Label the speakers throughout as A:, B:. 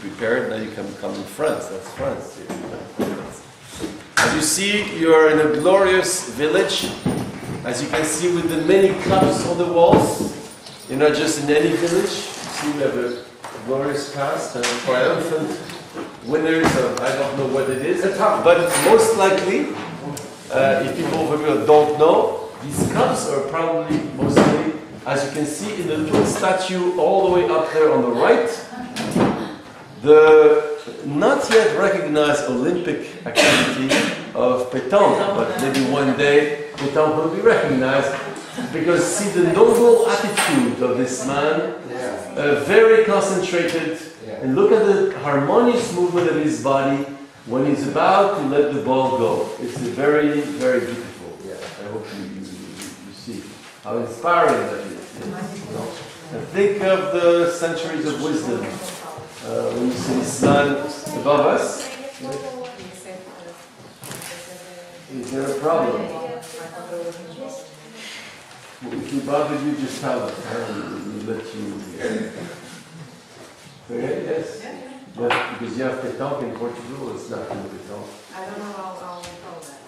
A: prepared. Now you can come in France. That's France. As you see, you are in a glorious village. As you can see with the many cups on the walls. You're not just in any village. See, we have a glorious past and triumphant winners of, I don't know what it is, but most likely, if people over here don't know, these cups are probably mostly, as you can see in the little statue all the way up there on the right, the not yet recognized Olympic activity of pétanque, but maybe one day pétanque will be recognized, because see the noble attitude of this man, very concentrated, and look at the harmonious movement of his body when he's about to let the ball go. It's very, very beautiful. I hope you see how inspiring that is. And think of the centuries of wisdom. When you see this man above us, is there a problem? If you bother you, just tell us. We'll let you. Okay, yes? Yeah, because you have pétanque in Portugal, it's not in pétanque.
B: I don't know how we call that.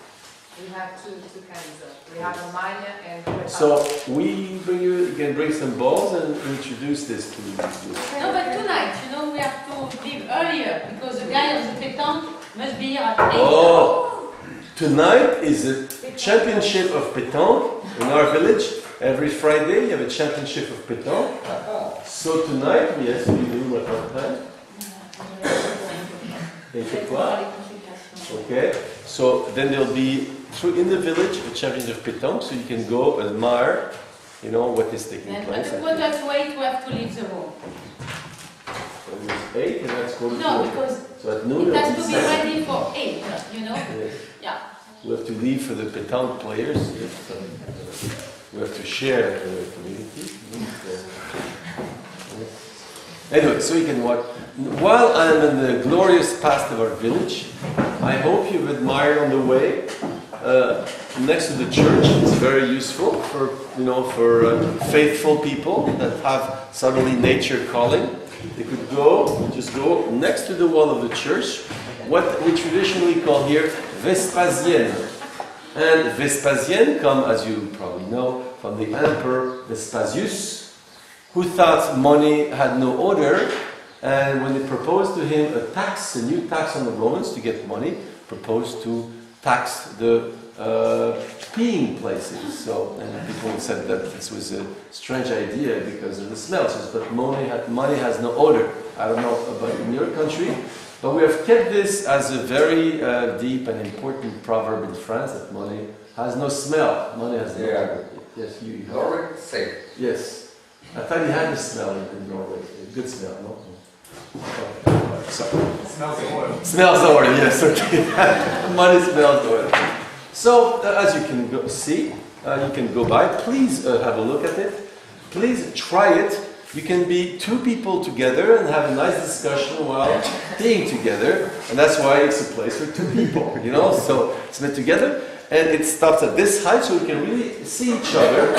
B: We have two kinds of. We have a minor and pétanque.
A: So we bring you can bring some balls and introduce this to you.
C: No, but tonight, we have to leave earlier because the guy of the pétanque must be here at 8.
A: Oh, tonight is a championship of pétanque in our village. Every Friday you have a championship of pétanque. So tonight, yes, we do at our time. 8 o'clock. Okay. So then there'll be in the village a championship of pétanque, so you can go admire, what is taking place.
C: At 8:15 we have to leave the room.
A: So it's 8 and that's quarter to 8.
C: No, because
A: so at noon
C: it has to be ready for 8,
A: Yes.
C: Yeah.
A: We have to leave for the pétanque players. We have to share the community. Anyway, so you can watch. While I'm in the glorious past of our village, I hope you've admired on the way next to the church. It's very useful for faithful people that have suddenly nature calling. They could just go next to the wall of the church, what we traditionally call here Vespasienne. And Vespasienne come, as you probably know, from the emperor Vespasius, who thought money had no order, and when they proposed to him a new tax on the Romans to get money, proposed to tax the peeing places. So, and people said that this was a strange idea because of the smell. But money has no odor. I don't know about in your country, but we have kept this as a very deep and important proverb in France, that money has no smell. Money has no odor. Yes, you have.
D: Norway, same.
A: Yes. I thought you had a smell in Norway. A good smell, no? So.
D: Smells of oil.
A: Smells of oil, yes, okay. Money smells oil. So, as you can see, you can go by. Please have a look at it. Please try it. You can be two people together and have a nice discussion while being together. And that's why it's a place for two people, So, it's meant together. And it stops at this height so we can really see each other.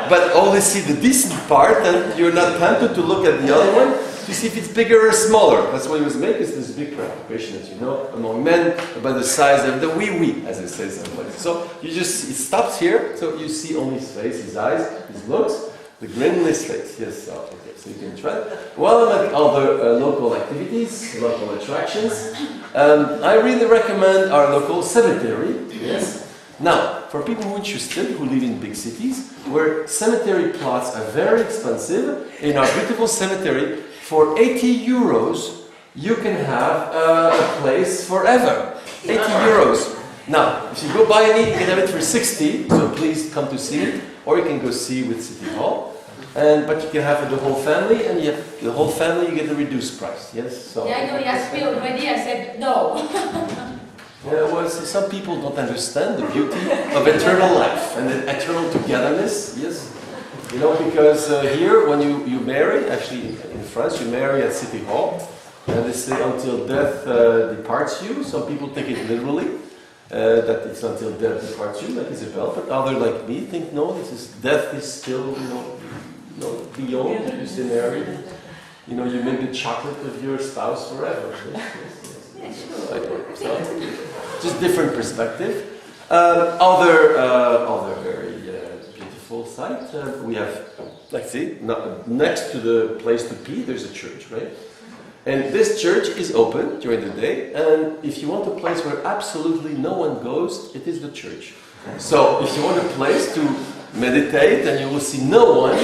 A: But only see the decent part, and you're not tempted to look at the other one to see if it's bigger or smaller. That's why it was made, is this big preoccupation, as you know, among men about the size of the wee-wee, as it says someplace. So it stops here, so you see only his face, his eyes, his looks, the grin on his face. Yes, okay, so you can try it. While I'm at other local activities, local attractions, I really recommend our local cemetery. Yes. Now, for people who are interested, who live in big cities, where cemetery plots are very expensive, in our beautiful cemetery, for 80 euros, you can have a place forever. 80 euros. Now, if you go buy any, you can have it for 60, so please come to see it, or you can go see with City Hall. But you can have for the whole family, and the whole family you get a reduced price. Yes. So.
C: Yeah, I know. He asked me already. I said no.
A: Yeah, well, some people don't understand the beauty of eternal life and the eternal togetherness. Yes. Because here, when you marry, actually in France, you marry at City Hall, and they say until death departs you. Some people take it literally. That it's until death departs you, like Isabel, but others like me think no, death is still, beyond, you stay married. you know, you make the chocolate with your spouse forever. Yes. So, just different perspective. Other very beautiful site. We have, like see, next to the place to pee, there's a church, right? And this church is open during the day, and if you want a place where absolutely no one goes, it is the church. So if you want a place to meditate and you will see no one,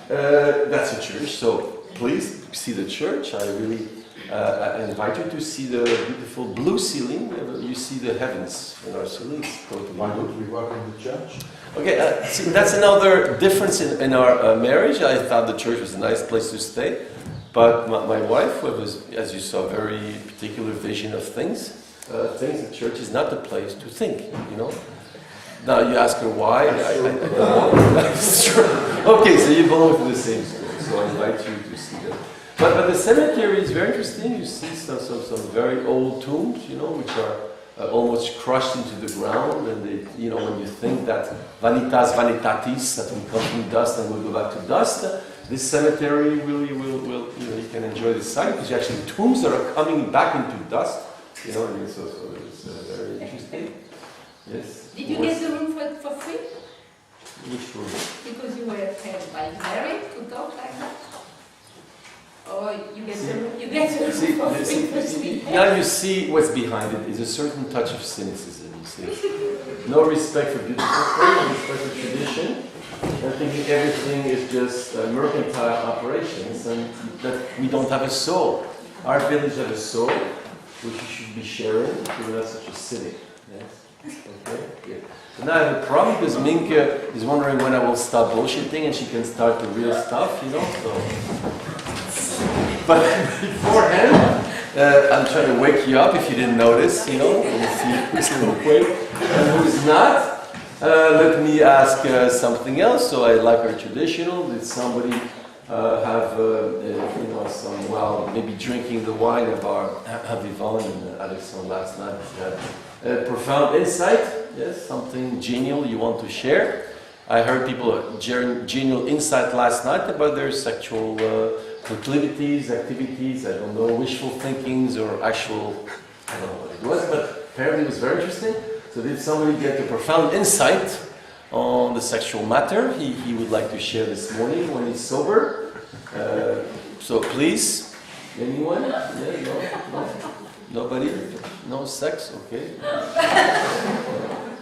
A: that's a church. So please see the church. I really I invite you to see the beautiful blue ceiling. You see the heavens in our ceiling.
D: Why don't we work in the church?
A: Okay, see, that's another difference in our marriage. I thought the church was a nice place to stay. But my wife was, as you saw, a very particular vision of things. The church is not the place to think, you know. Now you ask her why. I don't know. That's true. Okay, so you belong to the same school, so I invite you to see that. But the cemetery is very interesting. You see some very old tombs, you know, which are almost crushed into the ground. And they, you know, when you think that vanitas vanitatis, that we come from dust and we'll go back to dust. This cemetery really will, you know, you can enjoy the sight because actually tombs that are coming back into dust, you know, and so it's very interesting. Yes.
C: Did you get the room for free?
A: Which room?
C: Because you were paid by Mary to talk like that? Or you get the room for free?
A: Now you see what's behind it is a certain touch of cynicism, you see. No respect for beautiful things, no respect for tradition. I think everything is just mercantile operations and that we don't have a soul. Our village has a soul, which you should be sharing, because we're not such a cynic. Yes? Okay? Yeah. So now I have a problem because Minke is wondering when I will stop bullshitting and she can start the real stuff, you know? So. But beforehand, I'm trying to wake you up if you didn't notice, you know? We'll see who's awake and who's not. Let me ask something else. So I like our traditional. Did somebody have, you know, some, well, maybe drinking the wine of our Vivant and Alexandre last night? Had a profound insight, yes, something genial you want to share. I heard people genial insight last night about their sexual proclivities, activities, I don't know, wishful thinkings or actual, I don't know what it was, but apparently it was very interesting. So did somebody get a profound insight on the sexual matter he would like to share this morning when he's sober? So please, anyone? Yeah, no? Nobody? No sex? Okay.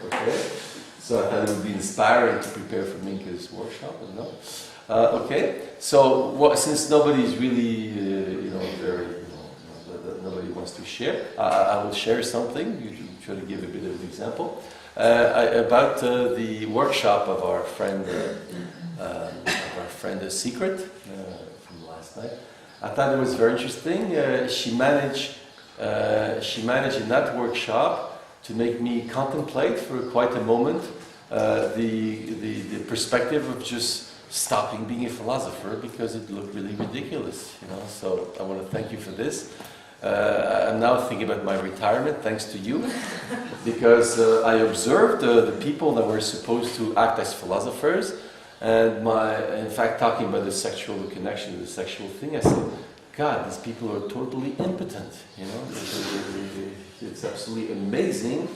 A: Okay. So I thought it would be inspiring to prepare for Minke's workshop, but no. Okay. So since nobody is really, you know, very, you know, nobody wants to share, I will share something. You try to give a bit of an example about the workshop of our friend, Secret from last night. I thought it was very interesting. She managed in that workshop to make me contemplate for quite a moment the perspective of just stopping being a philosopher because it looked really ridiculous, you know. So I want to thank you for this. I'm now thinking about my retirement, thanks to you, because I observed the people that were supposed to act as philosophers, and in fact, talking about the sexual connection, the sexual thing, I said, God, these people are totally impotent, you know. It's absolutely amazing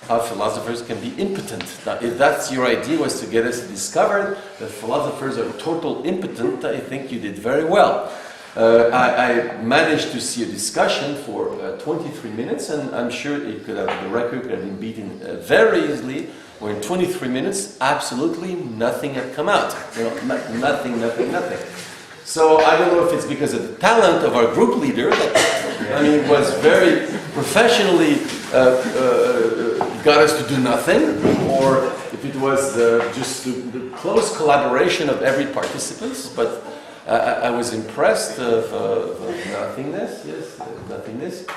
A: how philosophers can be impotent. Now, if that's your idea, was to get us to discover that philosophers are total impotent, I think you did very well. I managed to see a discussion for 23 minutes, and I'm sure the record could have been beaten very easily, where in 23 minutes, absolutely nothing had come out. You know, nothing. So I don't know if it's because of the talent of our group leader, that, I mean, was very professionally got us to do nothing, or if it was just the close collaboration of every participant, but I was impressed of nothingness, yes, nothingness,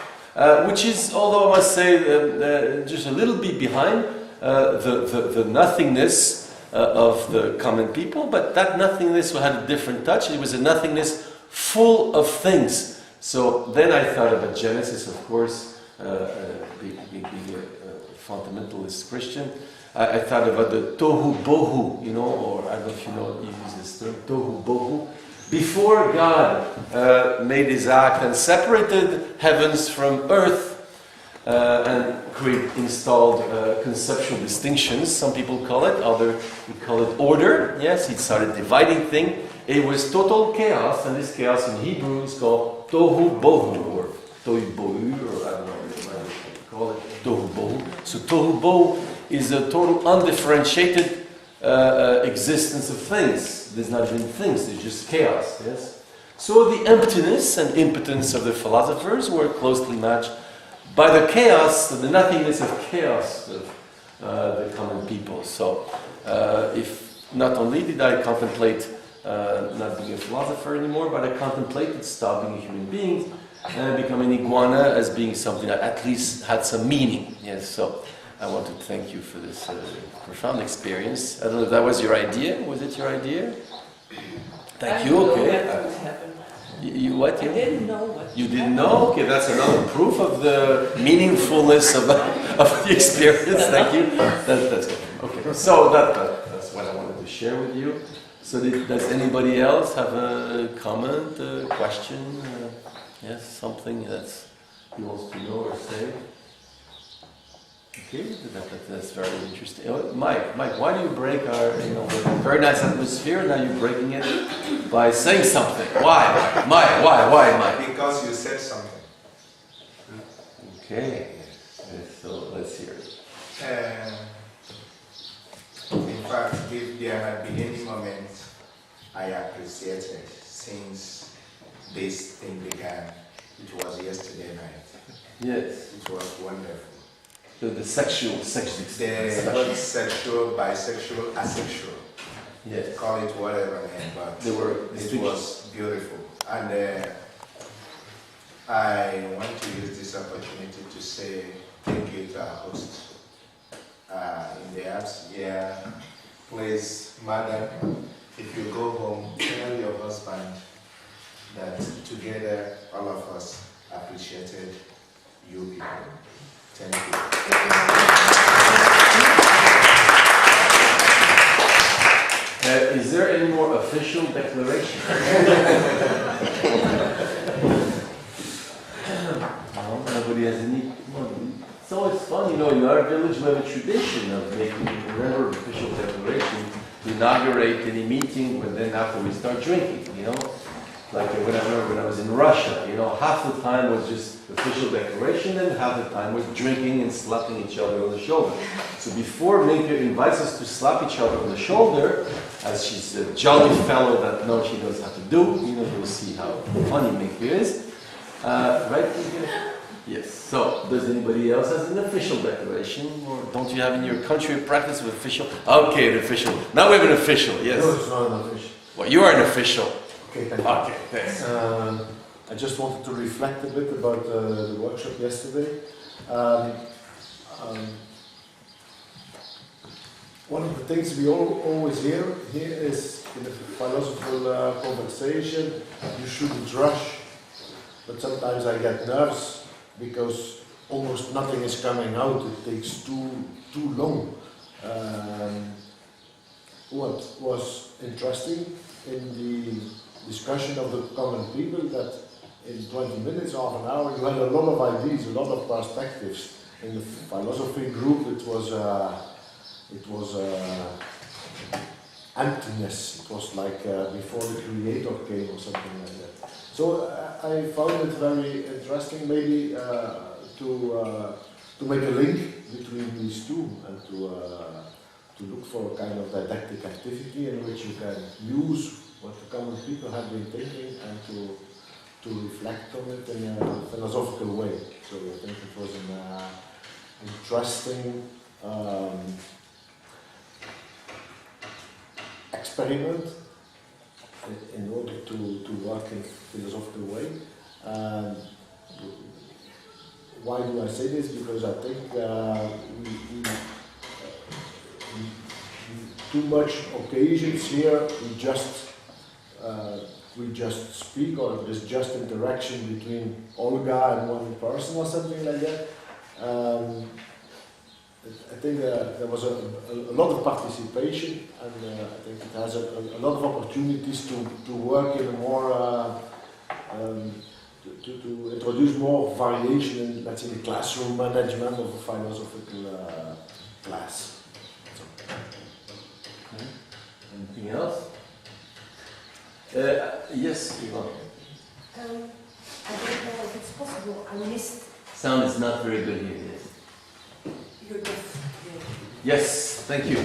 A: which is, although I must say, just a little bit behind the nothingness of the common people, but that nothingness had a different touch. It was a nothingness full of things. So then I thought about Genesis, of course, being a fundamentalist Christian. I thought about the tohu bohu, you know, or I don't know if you know, you use this term, tohu bohu. Before God made his act and separated heavens from earth and installed conceptual distinctions, some people call it, others call it order. Yes, he started dividing things. It was total chaos, and this chaos in Hebrew is called tohu bohu, or tohu bohu, or I don't know what you call it, tohu bohu. So tohu bohu is a total undifferentiated existence of things. There's not even things, there's just chaos, yes? So the emptiness and impotence of the philosophers were closely matched by the chaos, the nothingness of chaos of the common people. So if not only did I contemplate not being a philosopher anymore, but I contemplated stopping being a human being and become an iguana as being something that at least had some meaning. Yes, so I want to thank you for this profound experience. I don't know if that was your idea. Was it your idea? Thank you. Okay. You what?
C: I didn't know what.
A: You didn't know? Okay, that's another proof of the meaningfulness of the experience. Thank you. That's good. Okay. So that's what I wanted to share with you. So does anybody else have a comment, a question? Yes, something that he wants to know or say? Okay, that's very interesting. Mike, why do you break our, very nice atmosphere? Now you're breaking it by saying something. Why, Mike? Why, Mike?
E: Because you said something.
A: Okay, so let's hear it.
E: In fact, if there had been any moment I appreciated since this thing began, it was yesterday night.
A: Yes.
E: It was wonderful.
A: The sexual,
E: The sexual, bisexual, asexual.
A: Yes.
E: Call it whatever name, but it was beautiful. And I want to use this opportunity to say thank you to our host. In the apps, please, madam, if you go home, tell your husband that together all of us appreciated you people. Thank you.
A: Is there any more official declaration? No, nobody has any. It's always fun, in our village we have a tradition of making an official declaration to inaugurate any meeting, but then after we start drinking, Like when I was in Russia, half the time was just official declaration and half the time was drinking and slapping each other on the shoulder. So before Minke invites us to slap each other on the shoulder, as she's a jolly fellow that knows she knows how to do, we'll see how funny Minke is. Right, Minke? Yes. So, does anybody else have an official declaration? Or don't you have in your country a practice of official? Okay, an official. Now we have an official, yes.
D: No, it's not an official.
A: Well, you are an official.
D: Okay, thank you.
A: Okay, thanks.
D: I just wanted to reflect a bit about the workshop yesterday. One of the things we always hear here is in the philosophical conversation, you shouldn't rush. But sometimes I get nervous because almost nothing is coming out. It takes too long. What was interesting in the discussion of the common people, that in 20 minutes, half an hour, you had a lot of ideas, a lot of perspectives. In the philosophy group, it was emptiness. It was like before the Creator came or something like that. So I found it very interesting, maybe to make a link between these two and to look for a kind of didactic activity in which you can use what the common people have been thinking and to reflect on it in a philosophical way. So I think it was an interesting experiment in order to work in a philosophical way. Why do I say this? Because I think we too much occasions here, we just speak, or there's just interaction between Olga and one person or something like that. I think there was a lot of participation, and I think it has a lot of opportunities to work in a more to introduce more variation in, let's say, the classroom management of a philosophical class.
A: Anything else? Yes, Ivan.
F: I don't know if it's possible. I missed
A: Sound is not very good here. Yes.
F: your gift.
A: Yes, thank you.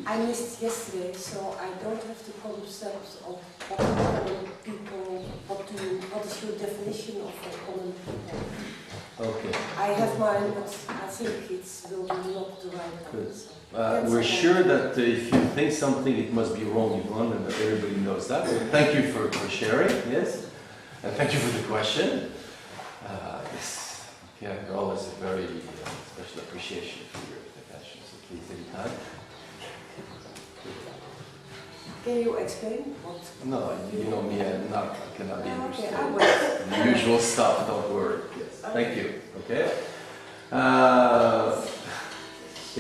F: I missed yesterday, so I don't have the concept of what common people, what is your definition of a common people?
A: Okay.
F: I have mine, but I think it will be not the right one.
A: Good.
F: So
A: We're sure that if you think something, it must be wrong, Yvonne, and that everybody knows that. So thank you for sharing, yes. And thank you for the question. Yes. Yeah, you're always a very special appreciation for your attention, so please anytime.
F: can you explain what?
A: No, you know me, I cannot be
F: Okay,
A: interested
F: I will.
A: in the usual stuff, don't worry. Yes. Thank you, okay?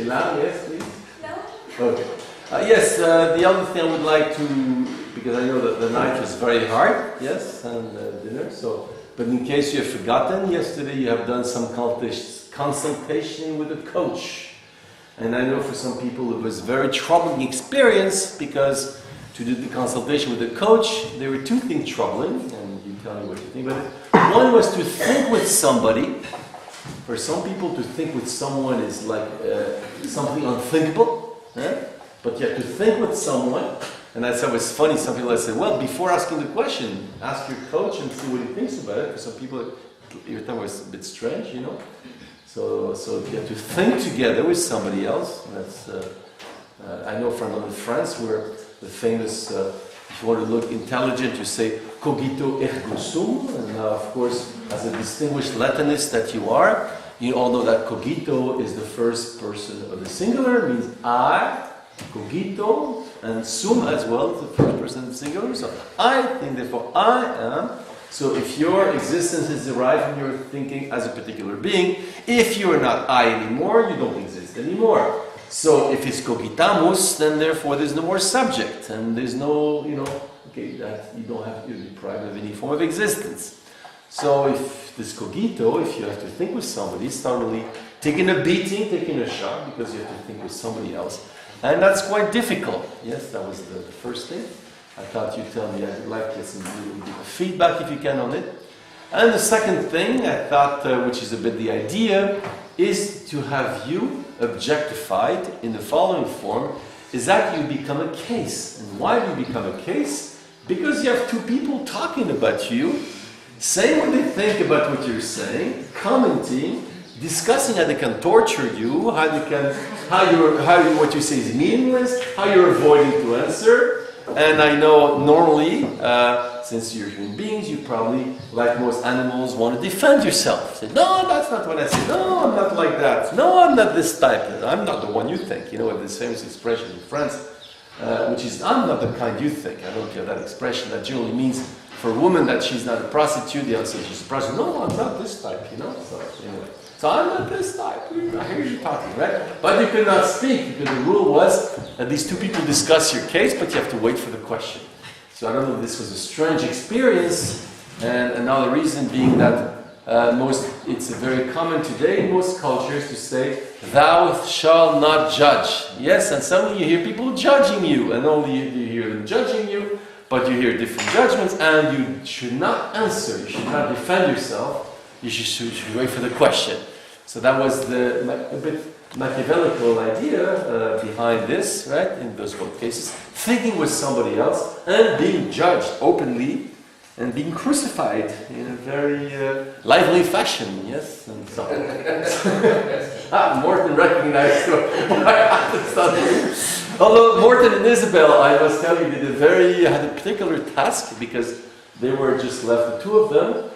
A: Ilan, yes, please?
F: No.
A: Okay. Yes, the other thing I would like to, because I know that the night was very hard, yes, and dinner, so, but in case you have forgotten, yesterday you have done some consultation with a coach. And I know for some people it was a very troubling experience because to do the consultation with the coach, there were two things troubling, and you tell me what you think about it. One was to think with somebody. For some people, to think with someone is like something unthinkable, but you have to think with someone. And I thought it was funny, some people said, well, before asking the question, ask your coach and see what he thinks about it. For some people, your time was a bit strange, you know. So you have to think together with somebody else. That's I know from France where the famous, if you want to look intelligent, you say cogito ergo sum. And of course, as a distinguished Latinist that you are, you all know that cogito is the first person of the singular, means I, cogito, and sum as well, the first person of the singular. So I think, therefore I am. So if your existence is derived from your thinking as a particular being, if you are not I anymore, you don't exist anymore. So if it's cogitamus, then therefore there's no more subject, and there's no, okay, that you don't have, you're deprived of any form of existence. So if this cogito, if you have to think with somebody, it's not really taking a beating, taking a shock, because you have to think with somebody else. And that's quite difficult. Yes, that was the first thing. I thought you'd tell me I'd like to get some feedback if you can on it. And the second thing I thought, which is a bit the idea, is to have you objectified in the following form, is that you become a case. And why do you become a case? Because you have two people talking about you, saying what they think about what you're saying, commenting, discussing how they can torture you, how what you say is meaningless, how you're avoiding to answer. And I know normally, since you're human beings, you probably, like most animals, want to defend yourself. Say, no, that's not what I say. No, I'm not like that. No, I'm not this type. I'm not the one you think. You know, this famous expression in France, which is, I'm not the kind you think. I don't know if you have that expression. That generally means for a woman that she's not a prostitute, the other says she's a prostitute. No, I'm not this type, you know. So, anyway. So I'm not this type. I hear you talking, right? But you could not speak because the rule was that these two people discuss your case, but you have to wait for the question. So I don't know if this was a strange experience, and another reason being that it's very common today in most cultures to say, "Thou shalt not judge." Yes, and suddenly you hear people judging you, and only you hear them judging you, but you hear different judgments, and you should not answer. You should not defend yourself. You should wait for the question. So that was a bit Machiavellical idea behind this, right? In those both cases, thinking with somebody else and being judged openly and being crucified in a very lively fashion, yes. And so, Morten recognized. Although Morten and Isabel, I must tell you, had a particular task because they were just left the two of them.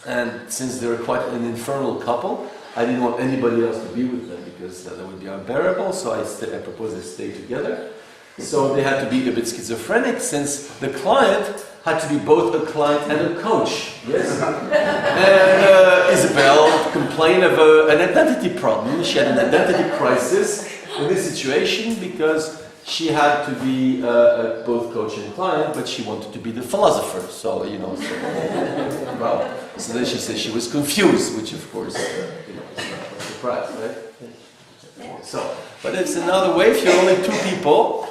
A: And since they were quite an infernal couple, I didn't want anybody else to be with them because that would be unbearable. So I proposed they stay together. So they had to be a bit schizophrenic since the client had to be both a client and a coach. Yes. And Isabel complained complained of an identity problem. She had an identity crisis in this situation because she had to be both coach and client, but she wanted to be the philosopher. So, you know, well, so then she said she was confused, which of course, you know, it's not a surprise, right? So, but it's another way. If you're only two people,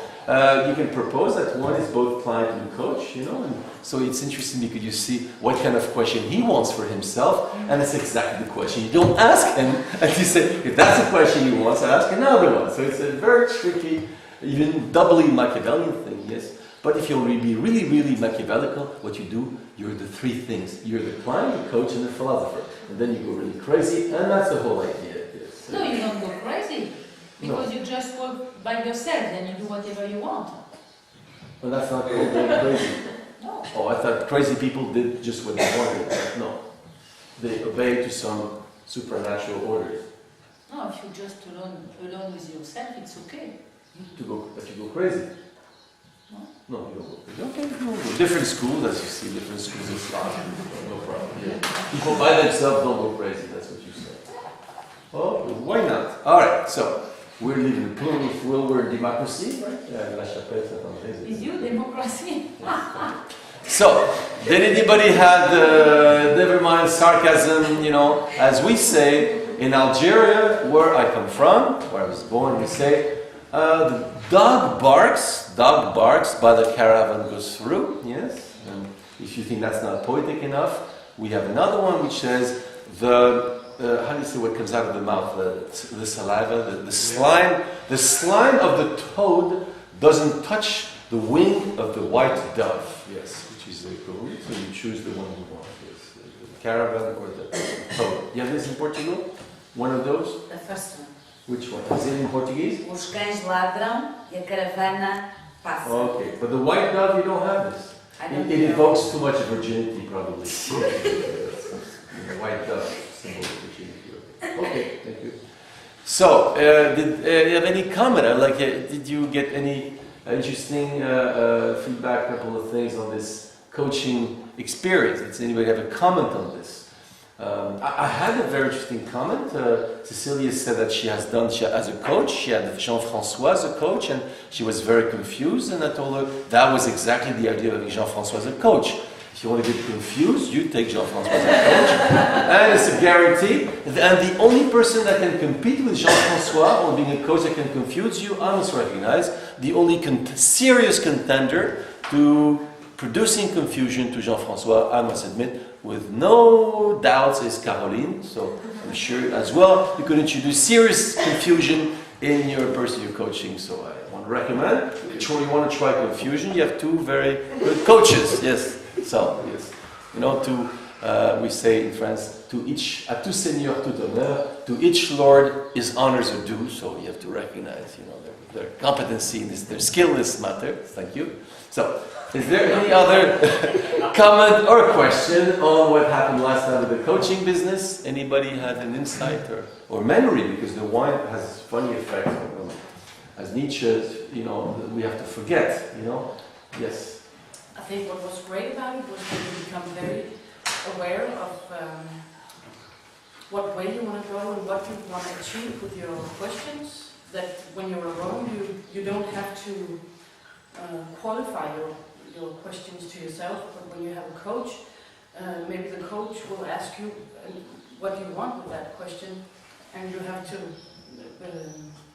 A: you can propose that one is both client and coach, you know. And so it's interesting because you see what kind of question he wants for himself, and it's exactly the question you don't ask him. And you say, if that's the question he wants, I ask another one. So it's a very tricky, even doubly Machiavellian thing, yes. But if you'll be really, really Machiavellical, what you do, you're the three things. You're the client, the coach, and the philosopher. And then you go really crazy, and that's the whole idea. Yes.
C: No, you don't go crazy. Because you just work by yourself, then you do whatever you want.
A: Well, that's not called going crazy.
C: No.
A: Oh, I thought crazy people did just what they wanted. No. They obey to some supernatural orders.
C: No, if you're just alone with yourself, it's okay.
A: But you go crazy. No, you don't go crazy. Okay, no. Different schools, as you see, different schools of thought. No problem. Yeah. People by themselves don't go crazy, that's what you say. Oh, why not? Alright, so we're living plural word democracy, right? La Chapelle, Saint-André.
C: Is you democracy?
A: So, did anybody have never mind sarcasm, you know, as we say in Algeria, where I come from, where I was born, we say, the dog barks, but the caravan goes through, yes? And if you think that's not poetic enough, we have another one which says, how do you say what comes out of the mouth? The saliva, the slime of the toad doesn't touch the wing of the white dove. Yes, which is the equivalent. So you choose the one you want. Yes, the caravan or the toad. You have this in Portugal? One of those?
G: The first one.
A: Which one? Is it in Portuguese?
G: Os cães ladram e a caravana passa.
A: Okay, but the white dove, you don't have this. It evokes too much virginity, probably. The white dove, symbol of virginity. Okay, thank you. So, did you have any comment? Did you get any interesting feedback, a couple of things on this coaching experience? Does anybody have a comment on this? I had a very interesting comment. Cecilia said that she has done, as a coach, she had Jean-François as a coach, and she was very confused, and I told her that was exactly the idea of having Jean-François as a coach. If you want to get confused, you take Jean-François as a coach, and it's a guarantee. And the only person that can compete with Jean-François on being a coach that can confuse you, I must recognize, the only serious contender to producing confusion to Jean-François, I must admit, with no doubts, is Caroline. So I'm sure as well you could introduce serious confusion in your person you're coaching. So I want to recommend, if you want to try confusion, you have two very good coaches. Yes. So yes, you know, we say in France, to each, à tout seigneur tout honneur, to each lord his honors are due. So you have to recognize, you know, their competency in this, their skill in this matter. Thank you. So, is there any other comment or question on what happened last time with the coaching business? Anybody had an insight or memory? Because the wine has funny effects on them. As Nietzsche, you know, we have to forget, you know. Yes.
H: I think what was great about it was that you become very aware of what way you want to go and what you want to achieve with your questions. That when you're alone, you don't have to qualify your questions to yourself, but when you have a coach, maybe the coach will ask you what you want with that question, and you have to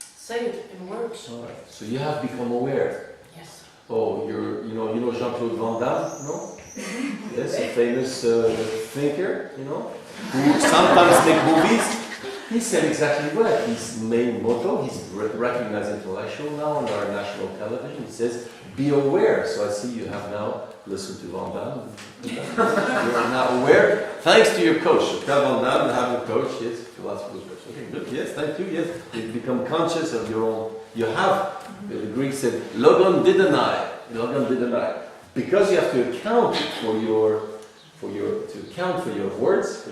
H: say it in words.
A: All right. So you have become aware.
H: Yes.
A: Oh, you know Jean-Claude Van Damme, no? Yes, a famous thinker, you know, who sometimes make movies. He said exactly what his main motto. He's recognized intellectual now on our national television. He says, "Be aware." So I see you have now listened to Van Damme. You are now aware, thanks to your coach. So tell Van Damme, have a coach. Yes, philosopher's coach. Okay, good. Yes, thank you. Yes, you become conscious of your own. You have. The Greeks said, "Logon didonai." Logon didonai, because you have to account for your words,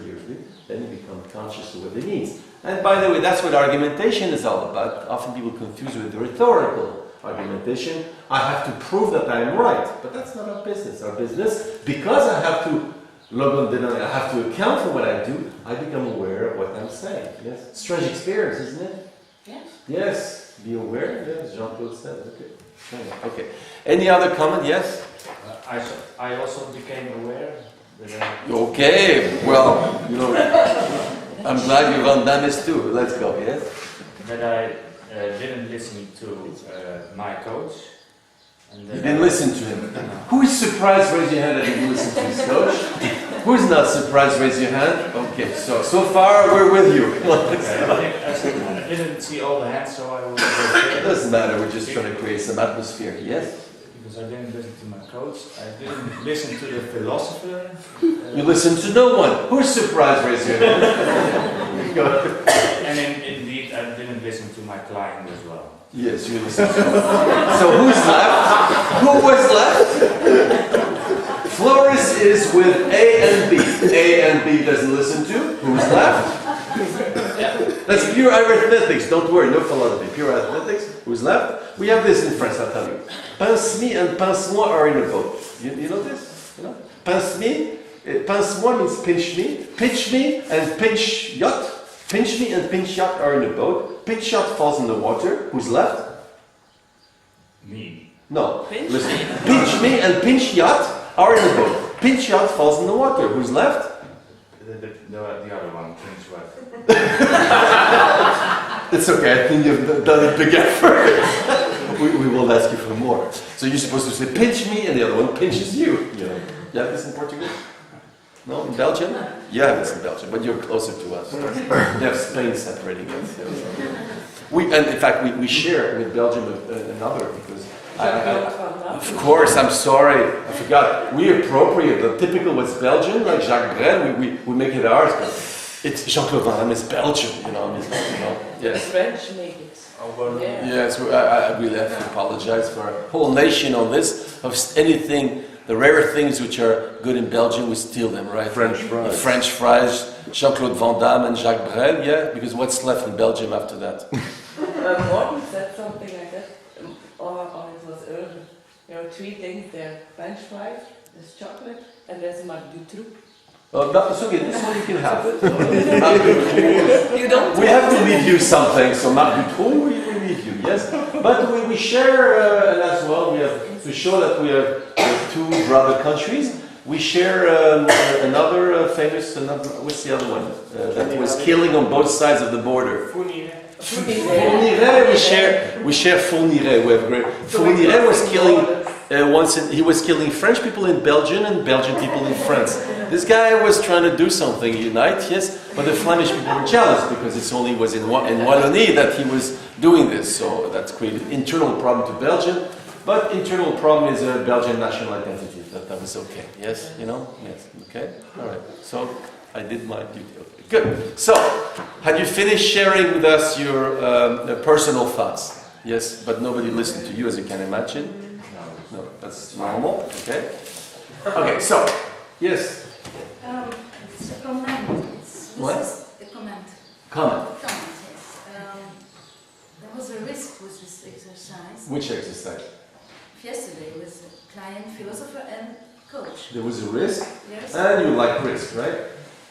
A: then you become conscious of what it means. And by the way, that's what argumentation is all about. Often people confuse with rhetorical argumentation. I have to prove that I am right, but that's not our business. Our business, because I have to I have to account for what I do. I become aware of what I'm saying. Yes, strange experience, isn't it?
H: Yes.
A: Yes, be aware. Yes, Jean-Claude said. Okay. Okay. Any other comment? Yes.
I: I also became aware that
A: Okay. Well, you know, I'm glad you've done this too. Let's go. Yes.
I: that I didn't listen to my coach. And
A: You didn't listen to him. Who is surprised? Raise your hand that you didn't listen to his coach. Who's not surprised? Raise your hand. Okay, so far we're with you.
I: I didn't see all the hands, so I was
A: It doesn't matter, we're just trying to create some atmosphere, yes?
I: because I didn't listen to my coach. I didn't listen to the philosopher.
A: You listen to no one. Who's surprised? Raise your hand. Go ahead.
I: And indeed, I didn't listen to my client as well.
A: Yes, you listen to So who's left? Who was left? Floris is with A and B. A and B doesn't listen to. Who's left? That's pure arithmetics, don't worry, no philosophy, pure arithmetics. Who's left? We have this in French, I'll tell you. Pince-me and pince-moi are in a boat. You know this? You know? Pince-me, pince-moi means pinch me and pinch yacht. Pinch me and pinch yacht are in a boat. Pinch yacht falls in the water. Who's left?
I: Me.
A: No. Listen. Pinch me and pinch yacht are in a boat. Pinch yacht falls in the water. Who's left?
I: The other one, Prince what?
A: It's okay, I think you've done a big effort. we will ask you for more. So you're supposed to say pinch me and the other one pinches you. You know. You have this in Portugal? No? In Belgium? You have this in Belgium, but you're closer to us. You have Spain separating us. And in fact, we share with Belgium another because of course, I'm sorry, I forgot. We appropriate the typical what's Belgian, like Jacques Brel, we make it ours, but it's Jean-Claude Van Damme is Belgian, you know, yes.
C: The French make it.
A: Yes, I really have to apologize for our whole nation on this. Of anything, the rare things which are good in Belgium, we steal them, right?
D: French fries.
A: The French fries, Jean-Claude Van Damme and Jacques Brel, yeah, because what's left in Belgium after that?
C: Morton said something like that, or it was earlier. There are three things there: French fries, there's chocolate, and there's Marc Dutroux.
A: That's okay, this one you can have.
C: You don't.
A: We have to leave you something, so Marc Dutroux, we leave you, yes. But we share, and as well, we have to show that we are two brother countries. We share another famous, what's the other one? That was killing on both sides of the border. Fourniret, we share Fourniret. We have great. Fourniret was killing he was killing French people in Belgium and Belgian people in France. This guy was trying to do something, unite, yes, but the Flemish people were jealous because it only was in Wallonie that he was doing this. So that's created internal problem to Belgium, but internal problem is a Belgian national identity. That was okay. Yes, you know. Yes. Okay. All right. So I did my duty. Okay. Good. So, had you finished sharing with us your personal thoughts? Yes, but nobody listened to you, as you can imagine. No, that's normal. Okay. Okay. So, yes.
G: It's a comment.
A: What?
G: A comment.
A: Comment.
G: Comment, yes. There was a risk with this exercise.
A: Which exercise?
G: Yesterday with client, philosopher and coach.
A: There was a risk,
G: Yes.
A: and you like risk, right?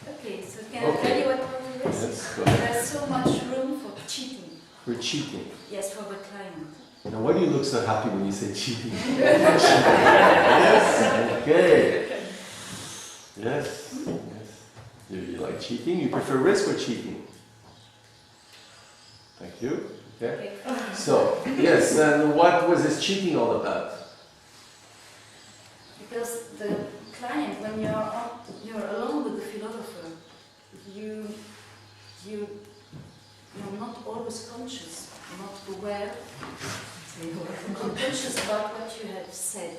G: Okay, so can I tell you what was the risk?
A: Yes, go
G: There's so much room for cheating.
A: We're cheating.
G: Yes, for the client.
A: Now, why do you look so happy when you say cheating? Yes. Okay. Yes. Yes. You like cheating? You prefer risk or cheating? Thank you. Okay. So, yes, and what was this cheating all about?
G: Because the client, when you're alone with the philosopher, you're not always conscious, not aware, conscious about what you have said.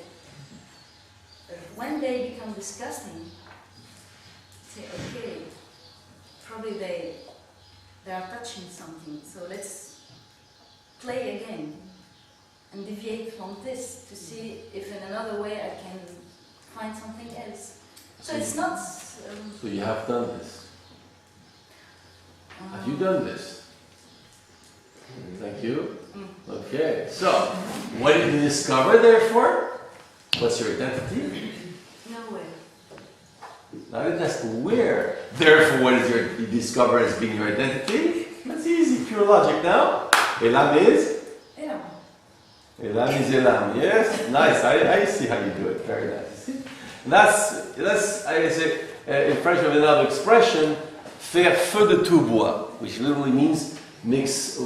G: When they become disgusting, say, okay, probably they are touching something, so let's play again and deviate from this to see if in another way I can find something else. So it's not...
A: So you have done this. Have you done this? Thank you. Okay, so what did you discover therefore? What's your identity?
G: Nowhere.
A: I didn't ask where. Therefore, what is you discover as being your identity? That's easy, pure logic now. Elam is?
G: Elam.
A: Elam is elam, yes? Nice, I see how you do it, very nice. See? And that's I say, in French we have another expression, faire feu de tout bois, which literally means makes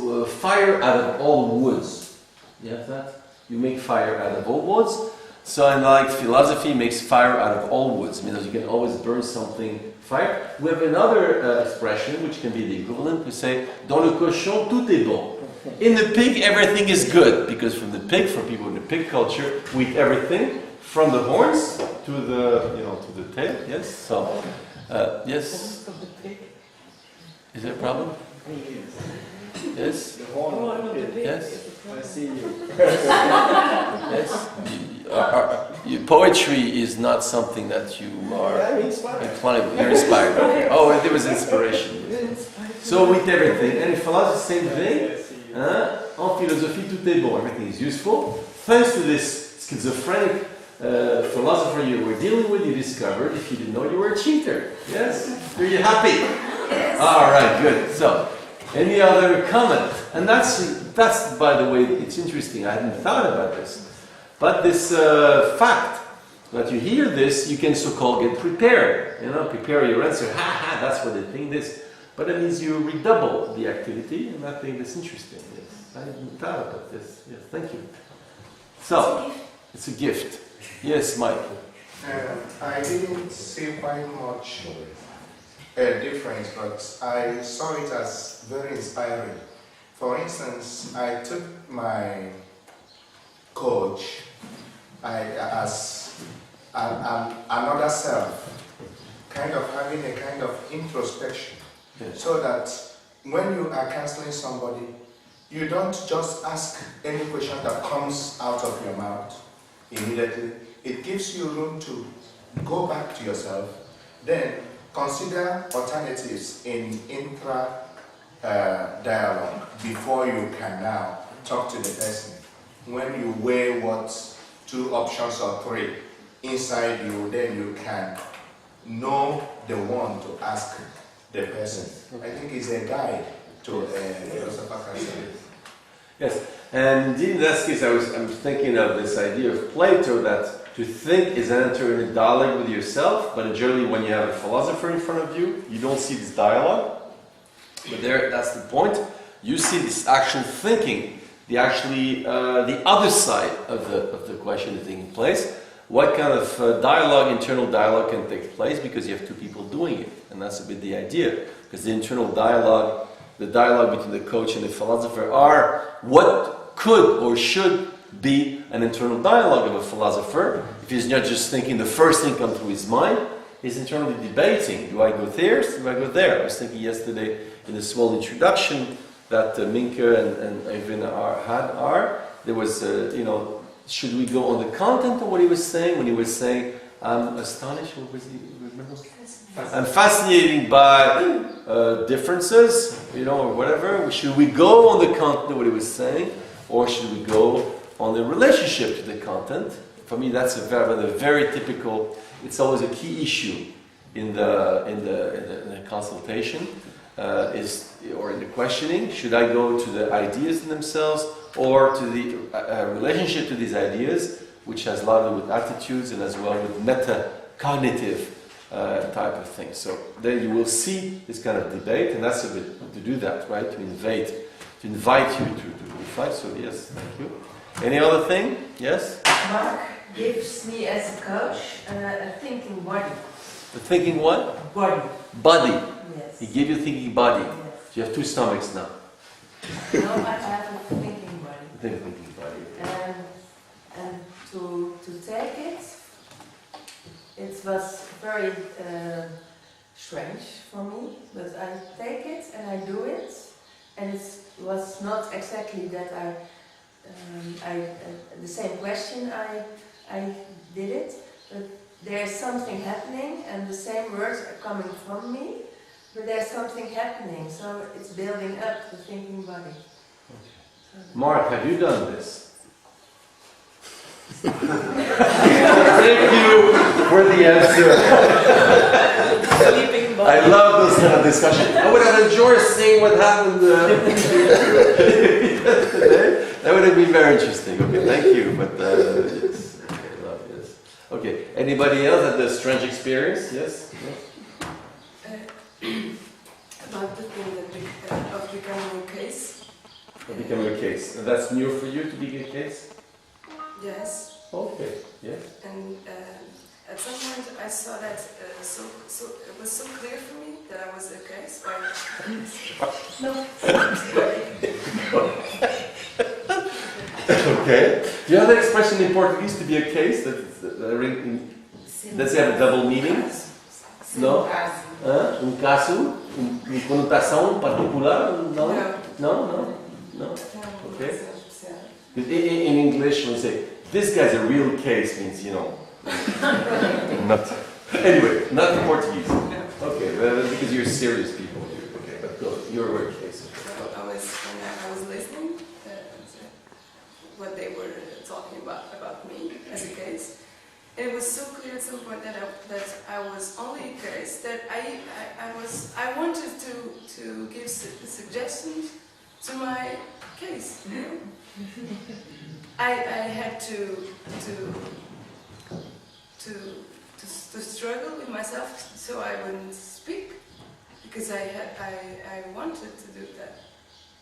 A: fire out of all woods. You have that? You make fire out of all woods. So in like philosophy makes fire out of all woods, because you can always burn something fire. We have another expression which can be the equivalent. We say, dans le cochon tout est bon. In the pig everything is good, because from the pig, for people in the pig culture, we eat everything from the horns to the to the tail. Yes. So yes. Is there a problem? Yes.
C: The horn of the pig.
A: Yes.
D: I see you.
A: Yes. Poetry is not something that you are inclined. You're inspired. Okay. Oh, there was inspiration. So with everything, and in philosophy, same thing. En philosophie, tout est bon. Everything is useful. Thanks to this schizophrenic philosopher you were dealing with, you discovered if you didn't know you were a cheater. Yes? Are you happy?
G: Yes.
A: All right, good. So, any other comment? And that's by the way, it's interesting. I hadn't thought about this. But this fact that you hear this, you can so-called get prepared. Prepare your answer. Ha ha, that's what they think this. But that means you redouble the activity, and I think that's interesting. Yes, I hadn't thought about this. Yes, thank you. So, it's a gift. Yes, Mike.
E: I didn't see quite much difference, but I saw it as very inspiring. For instance, I took my coach as another self, kind of having a kind of introspection, yes. So that when you are counseling somebody, you don't just ask any question that comes out of your mouth immediately. It gives you room to go back to yourself, then consider alternatives in dialogue before you can now talk to the person. When you weigh what 2 options or 3 inside you, then you can know the one to ask the person. I think it's a guide to philosopher.
A: Yes, and indeed in that case I'm thinking of this idea of Plato that to think is enter in a dialogue with yourself, but generally when you have a philosopher in front of you, you don't see this dialogue. But there, that's the point. You see this actual thinking, the other side of the question taking place. What kind of internal dialogue can take place because you have 2 people doing it, and that's a bit the idea. Because the internal dialogue, the dialogue between the coach and the philosopher, are what could or should be an internal dialogue of a philosopher. If he's not just thinking the first thing comes to his mind, he's internally debating. Do I go there? Do I go there? I was thinking yesterday in a small introduction that minke and Even there was, should we go on the content of what he was saying? When he was saying, I'm astonished, what was he, remember? I'm fascinated by differences, or whatever. Should we go on the content of what he was saying? Or should we go on the relationship to the content? For me, that's a very typical, it's always a key issue in the consultation, or in the questioning. Should I go to the ideas in themselves, or to the relationship to these ideas, which has a lot to do with attitudes and as well with meta-cognitive type of thing. So there you will see this kind of debate, and that's a bit to do that, right? To invite you to reflect. So yes, thank you. Any other thing? Yes?
C: Mark gives me as a coach a thinking body.
A: The thinking what?
C: Body.
A: Body.
C: Yes.
A: He gave you a thinking body.
C: Yes.
A: So you have 2 stomachs now.
C: No, I have a thinking body.
A: Thinking body.
C: And to take it, it was very strange for me, but I take it and I do it, and it was not exactly that the same question I did it, but there's something happening and the same words are coming from me, but there's something happening, so it's building up the thinking body.
A: Mark, have you done this? Thank you. for the answer. I love those kind of discussions. I would have enjoyed seeing what happened today. That would have been very interesting. Okay, thank you. But yes, okay, love yes. Okay, anybody else had a strange experience? Yes.
F: About the thing of becoming a case.
A: Becoming a case. And that's new for you to be a case?
F: Yes.
A: Okay. Yes.
F: And at some point I saw that so it was so clear for me that I was a case. No.
A: Okay. Do you have the expression in Portuguese to be a case? Does it have a double meaning? No? Caso? Conotação particular? No? No? Okay. In English, when we say, this guy's a real case, means, not. Anyway, not in Portuguese. Okay, because you're serious people. Okay, but go. You're a case.
F: I was listening to what they were talking about me as a case. And it was so clear at some point that I was only a case, that I wanted to give suggestions to my case. I had to struggle with myself so I wouldn't speak, because I wanted to do that.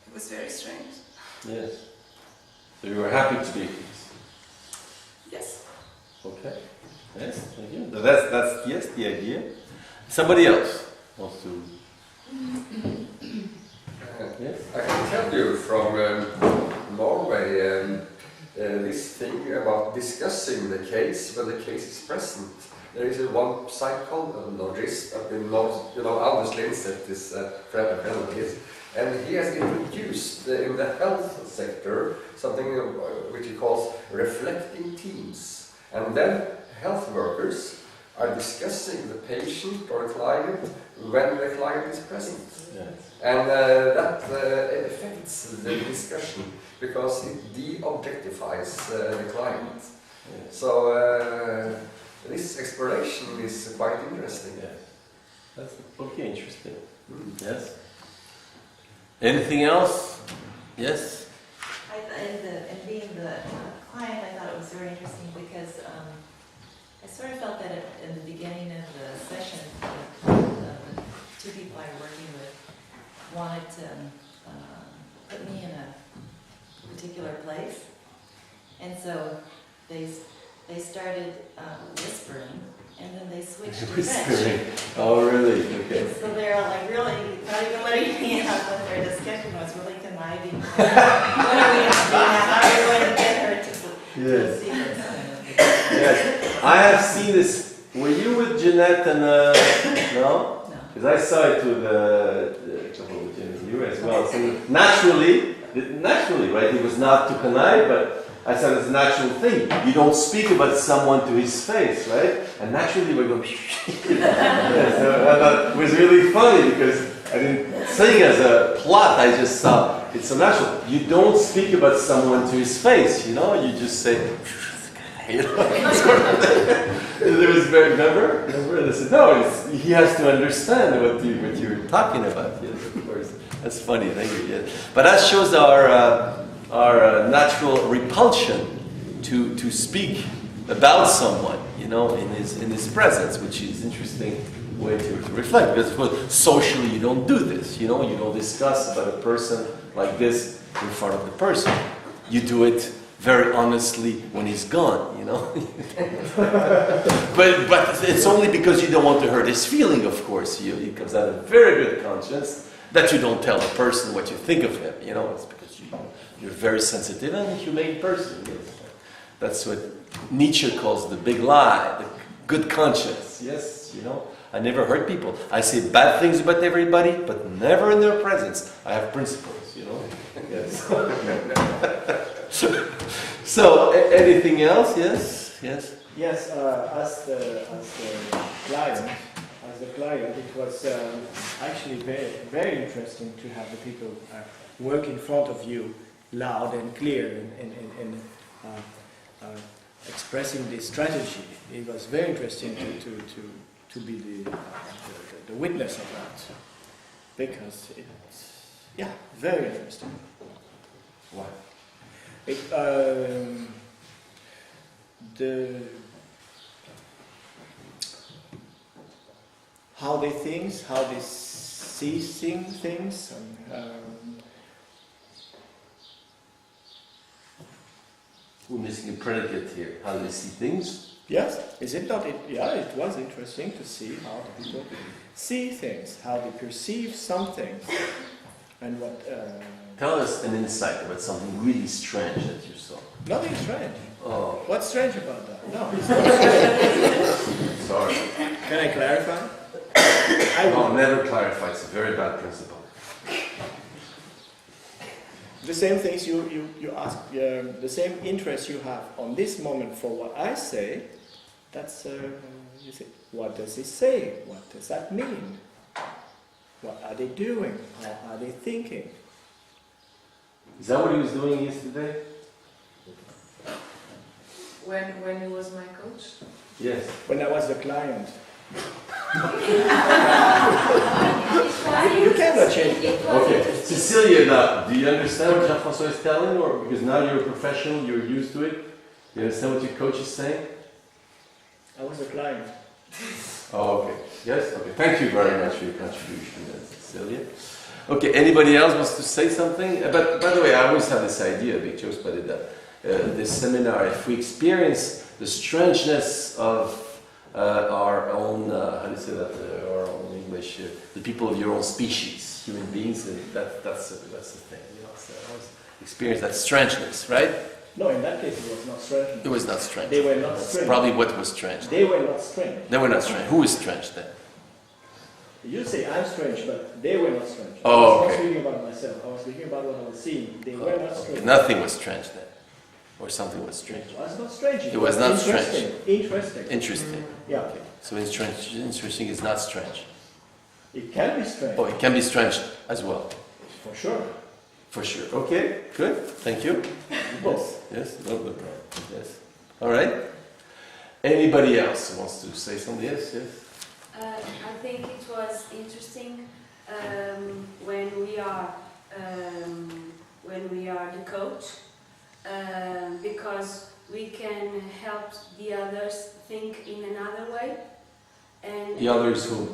F: It was very strange.
A: Yes. So you were happy to be a case.
F: Yes.
A: Okay. Yes, thank you. That's yes, the idea. Somebody else wants to. Yes.
J: I can tell you from Norway this thing about discussing the case when the case is present. There is one psychologist up in North, Anders Lindstedt is friend of his, and he has introduced in the health sector something which he calls reflecting teams. And then health workers are discussing the patient or client when the client is present.
A: Yes.
J: And that affects the discussion because it de-objectifies the client.
A: Yes.
J: So this exploration is quite interesting.
A: Yes. That's okay, interesting. Yes. Anything else? Yes.
K: And being the client, I thought it was very interesting because I sort of felt that in the beginning of the session, the two people I were working with wanted to put me in a particular place, and so they started whispering, and then they switched to
A: Whispering.
K: French.
A: Oh, really? Okay.
K: So they're like really not even letting me out what their discussion was, really conniving. How are we going to get her to
A: Yes.
K: see this?
A: Yes. I have seen this. Were you with Jeanette and no?
K: No.
A: Because I saw it with couple with you as well. So naturally, right? It was not to connive, but I said it's a natural thing. You don't speak about someone to his face, right? And naturally we're going. Yeah, so I thought it was really funny because I didn't sing as a plot. I just saw it's so natural. You don't speak about someone to his face. You just say. It was very remember. They said no. He has to understand what you're talking about. Yes, of course. That's funny. Thank you. Yes. But that shows our natural repulsion to speak about someone, in his presence, which is interesting way to reflect. Because socially, you don't do this. You don't discuss about a person like this in front of the person. You do it very honestly when he's gone, but it's only because you don't want to hurt his feeling, of course. He comes out of very good conscience that you don't tell a person what you think of him, It's because you're a very sensitive and humane person. That's what Nietzsche calls the big lie, the good conscience. Yes, I never hurt people. I say bad things about everybody, but never in their presence. I have principles, Yes. So, anything else? Yes?
L: Yes, as the client, it was actually very, very interesting to have the people work in front of you, loud and clear, and expressing this strategy. It was very interesting to be the witness of that, because it's, yeah, very interesting.
A: Why?
L: How they think, how they see things, and
A: we're missing a predicate here. How do they see things?
L: yes, is it not? Yeah, it was interesting to see how the people see things, how they perceive something, and what.
A: Tell us an insight about something really strange that you saw.
L: Nothing strange.
A: Oh,
L: What's strange about that? No, it's not strange.
A: sorry.
L: Can I clarify?
A: No, never clarify. It's a very bad principle.
L: The same things you ask, the same interest you have on this moment for what I say, that's, you say, what does it say? What does that mean? What are they doing? How are they thinking?
A: Is that what he was doing yesterday?
B: When he was my coach?
A: Yes.
L: When I was the client. You cannot change it.
A: Okay. Cecilia, now, do you understand what Jean-François is telling? Or because now you're a professional, you're used to it? Do you understand what your coach is saying?
L: I was the client.
A: Oh, okay. Yes? Okay. Thank you very much for your contribution, Cecilia. Okay, anybody else wants to say something? But by the way, I always have this idea, big jokes, but this seminar, if we experience the strangeness of our own, how do you say that, our own English, the people of your own species, human beings, that's the thing, you know, so I always experience that strangeness, right?
L: No, in that case it was not strange.
A: It was not strange.
L: They were not
A: That's
L: strange.
A: probably what was strange.
L: They were not strange.
A: They were not strange. Who is strange then?
L: You say I'm strange, but they were not strange.
A: Oh,
L: I was
A: okay.
L: not speaking about myself. I was speaking about what I was seeing. They were not strange.
A: Okay. Nothing was strange then. Or something was strange.
L: It was not strange.
A: It was not
L: interesting.
A: strange.
L: Interesting.
A: Interesting.
L: Yeah.
A: Okay. So interesting is not strange.
L: It can be strange.
A: Oh, it can be strange as well.
L: For sure.
A: For sure. Okay, good. Thank you.
L: Yes.
A: Yes, no problem. Yes. All right. Anybody else who wants to say something? Yes, yes.
G: I think it was interesting when we are the coach, because we can help the others think in another way. And
A: The others who?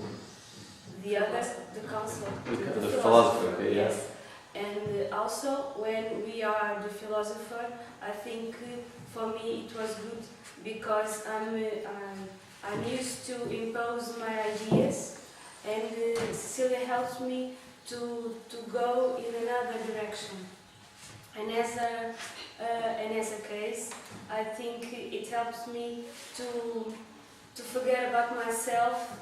G: the others, the counsel,
A: The philosopher, okay, yeah.
G: yes. And also when we are the philosopher, I think for me it was good because I'm used to impose my ideas, and Cecilia helps me to go in another direction. And as a case, I think it helps me to forget about myself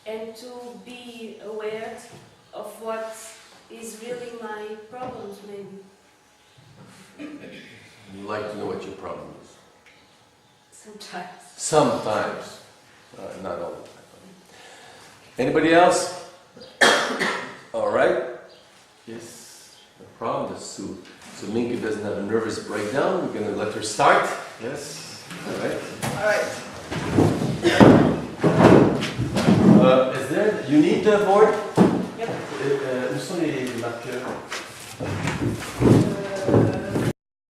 G: and to be aware of what is really my problems, maybe.
A: You'd like to know what your problem is.
G: Sometimes.
A: Sometimes. Not all the time. Anybody else? All right. Yes. No problem. So Minke doesn't have a nervous breakdown. We're going to let her start. Yes. All right.
B: All right.
A: Is there? You need the board?
B: Yep.
A: Où sont les marqueurs?